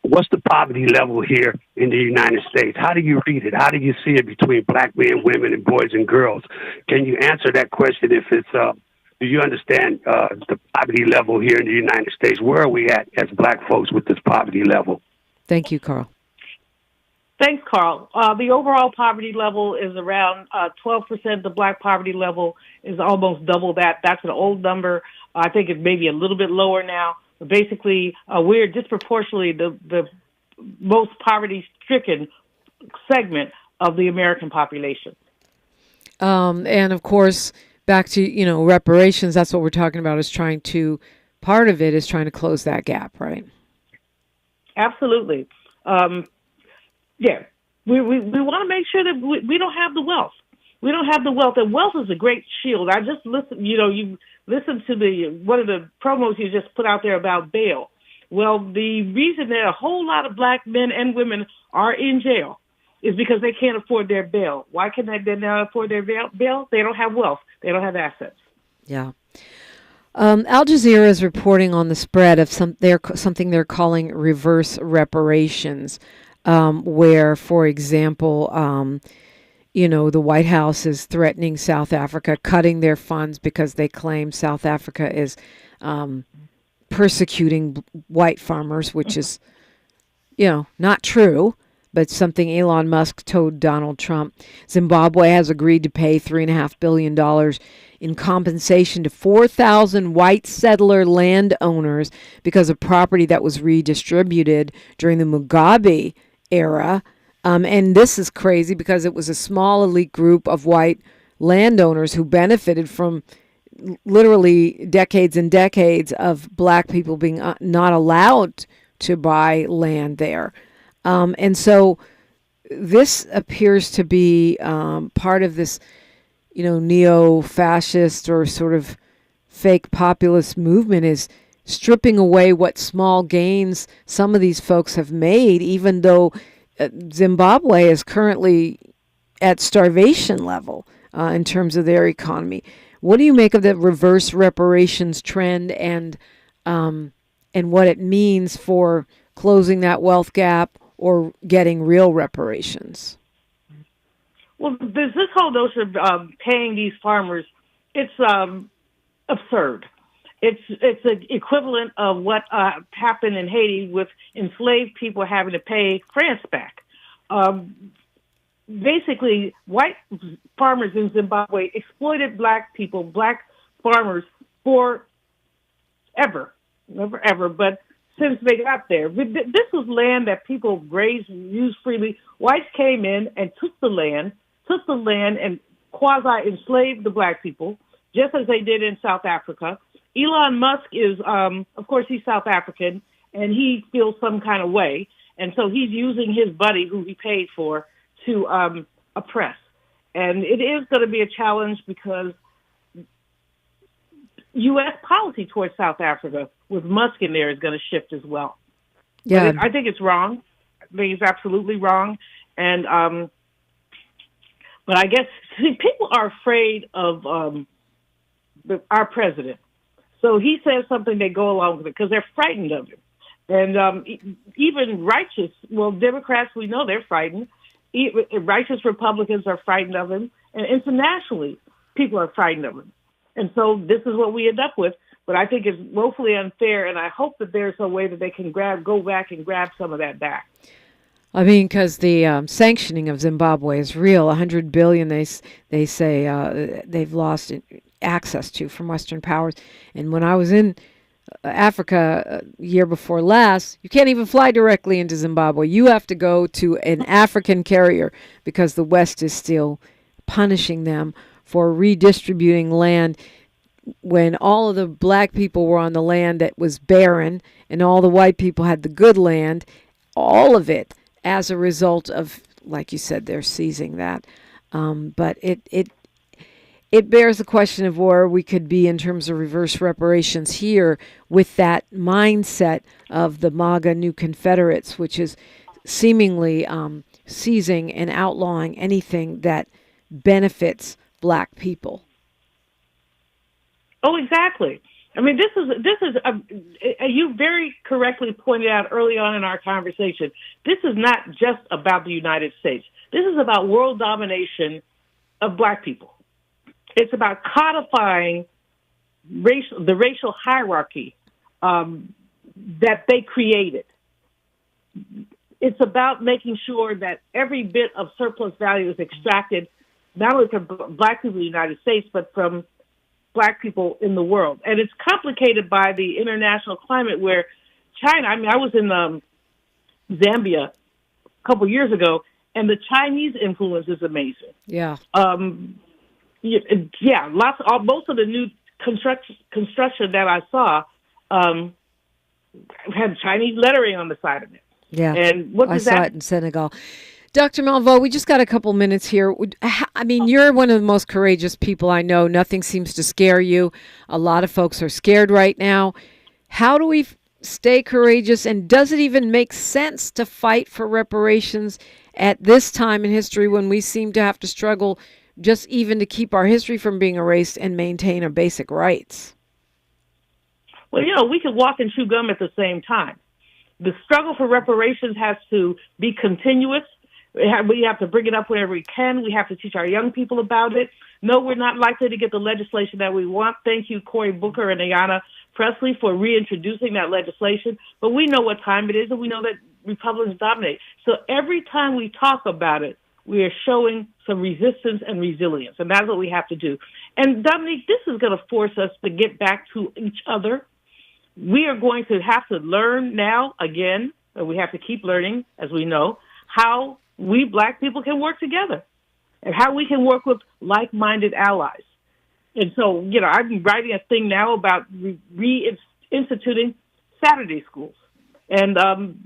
what's the poverty level here in the United States? How do you read it? How do you see it between black men, women, and boys and girls? Can you answer that question if it's, do you understand the poverty level here in the United States? Where are we at as black folks with this poverty level? Thank you, Carl. Thanks, Carl. The overall poverty level is around 12%. The black poverty level is almost double that. That's an old number. I think it may be a little bit lower now. But basically, we're disproportionately the most poverty-stricken segment of the American population. And, of course, back to, reparations, that's what we're talking about, part of it is trying to close that gap, right? Absolutely. Yeah, we want to make sure that we don't have the wealth. We don't have the wealth, and wealth is a great shield. I just listened, you listened to one of the promos you just put out there about bail. Well, the reason that a whole lot of black men and women are in jail is because they can't afford their bail. Why can they not afford their bail? They don't have wealth. They don't have assets. Yeah. Al Jazeera is reporting on the spread of something they're calling reverse reparations. Where, for example, the White House is threatening South Africa, cutting their funds because they claim South Africa is persecuting white farmers, which is, not true, but something Elon Musk told Donald Trump. Zimbabwe has agreed to pay $3.5 billion in compensation to 4,000 white settler landowners because of property that was redistributed during the Mugabe era. And this is crazy because it was a small elite group of white landowners who benefited from literally decades and decades of black people being not allowed to buy land there. And so this appears to be part of this, neo-fascist or sort of fake populist movement is stripping away what small gains some of these folks have made, even though Zimbabwe is currently at starvation level in terms of their economy. What do you make of the reverse reparations trend and what it means for closing that wealth gap or getting real reparations? Well, there's this whole notion of paying these farmers. It's absurd. It's the equivalent of what happened in Haiti with enslaved people having to pay France back. Basically, white farmers in Zimbabwe exploited black people, black farmers, for never ever, but since they got there. This was land that people grazed and used freely. Whites came in and took the land and quasi-enslaved the black people, just as they did in South Africa. Elon Musk is, of course, he's South African, and he feels some kind of way. And so he's using his buddy, who he paid for, to oppress. And it is going to be a challenge because U.S. policy towards South Africa with Musk in there is going to shift as well. Yeah, I think it's wrong. I think it's absolutely wrong. And but I guess people are afraid of our president. So he says something, they go along with it because they're frightened of him. And even Democrats, we know they're frightened. Righteous Republicans are frightened of him. And internationally, people are frightened of him. And so this is what we end up with. But I think it's woefully unfair, and I hope that there's a way that they can go back and grab some of that back. I mean, because the sanctioning of Zimbabwe is real. $100 billion, they say they've lost access to from Western powers. And when I was in Africa year before last, you can't even fly directly into Zimbabwe. You have to go to an African carrier because the West is still punishing them for redistributing land when all of the black people were on the land that was barren and all the white people had the good land, all of it as a result of, like you said, they're seizing that. But it bears the question of where we could be in terms of reverse reparations here with that mindset of the MAGA New Confederates, which is seemingly seizing and outlawing anything that benefits black people. Oh, exactly. I mean, this is you very correctly pointed out early on in our conversation. This is not just about the United States. This is about world domination of black people. It's about codifying the racial hierarchy that they created. It's about making sure that every bit of surplus value is extracted, not only from black people in the United States, but from black people in the world. And it's complicated by the international climate where China, I mean, I was in Zambia a couple years ago, and the Chinese influence is amazing. Yeah. Most of the new construction that I saw had Chinese lettering on the side of it. Yeah, and what I saw it in Senegal. Dr. Malveaux, we just got a couple minutes here. I mean, you're one of the most courageous people I know. Nothing seems to scare you. A lot of folks are scared right now. How do we stay courageous, and does it even make sense to fight for reparations at this time in history when we seem to have to struggle just even to keep our history from being erased and maintain our basic rights? Well, we can walk and chew gum at the same time. The struggle for reparations has to be continuous. We have to bring it up whenever we can. We have to teach our young people about it. No, we're not likely to get the legislation that we want. Thank you, Cory Booker and Ayanna Pressley, for reintroducing that legislation. But we know what time it is, and we know that Republicans dominate. So every time we talk about it, we are showing some resistance and resilience, and that's what we have to do. And, Dominique, this is going to force us to get back to each other. We are going to have to learn now, again, and we have to keep learning, as we know, how we black people can work together and how we can work with like-minded allies. And so, I'm writing a thing now about reinstituting Saturday schools, and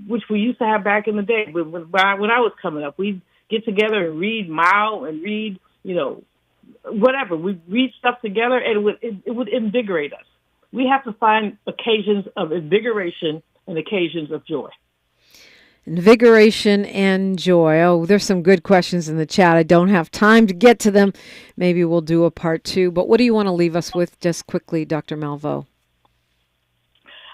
which we used to have back in the day when I was coming up. We'd get together and read Mao and read, whatever. We'd read stuff together, and it would invigorate us. We have to find occasions of invigoration and occasions of joy. Invigoration and joy. Oh, there's some good questions in the chat. I don't have time to get to them. Maybe we'll do a part 2. But what do you want to leave us with just quickly, Dr. Malveaux?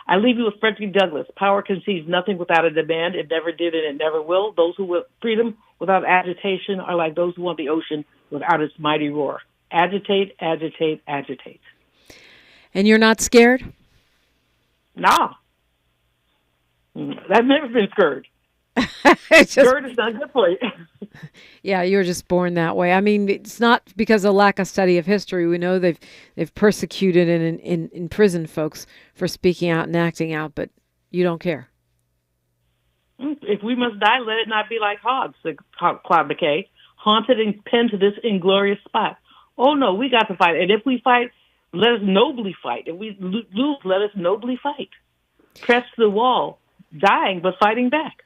I leave you with Frederick Douglass. Power concedes nothing without a demand. It never did and it never will. Those who want freedom without agitation are like those who want the ocean without its mighty roar. Agitate, agitate, agitate. And you're not scared? No. I've never been scared. Scared is not good for you. Yeah, you were just born that way. I mean, it's not because of lack of study of history. We know they've persecuted and imprisoned folks for speaking out and acting out, but you don't care. If we must die, let it not be like hogs, said Claude McKay, haunted and pinned to this inglorious spot. Oh, no, we got to fight. And if we fight, let us nobly fight. If we lose, let us nobly fight. Press to the wall, dying but fighting back.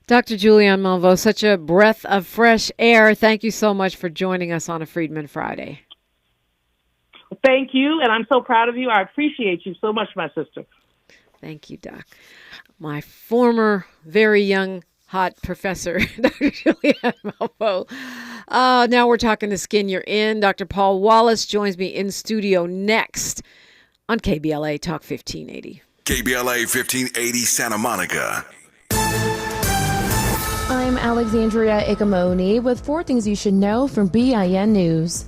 Dr. Julianne Malveaux, such a breath of fresh air. Thank you so much for joining us on a Freedmen Friday. Thank you, and I'm so proud of you. I appreciate you so much, my sister. Thank you, Doc. My former, very young, hot professor, Dr. Julianne Malveaux. Now we're talking the skin you're in. Dr. Paul Wallace joins me in studio next on KBLA Talk 1580. KBLA 1580 Santa Monica. I'm Alexandria Ikamoni with 4 things you should know from BIN News.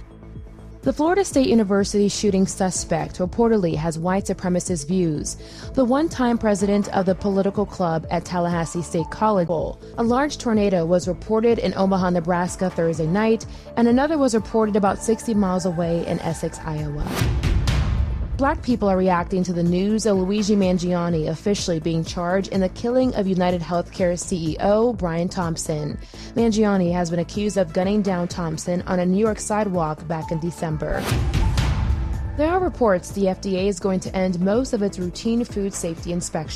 The Florida State University shooting suspect reportedly has white supremacist views. The one-time president of the political club at Tallahassee State College. A large tornado was reported in Omaha, Nebraska Thursday night, and another was reported about 60 miles away in Essex, Iowa. Black people are reacting to the news of Luigi Mangione officially being charged in the killing of United Healthcare CEO Brian Thompson. Mangione has been accused of gunning down Thompson on a New York sidewalk back in December. There are reports the FDA is going to end most of its routine food safety inspections.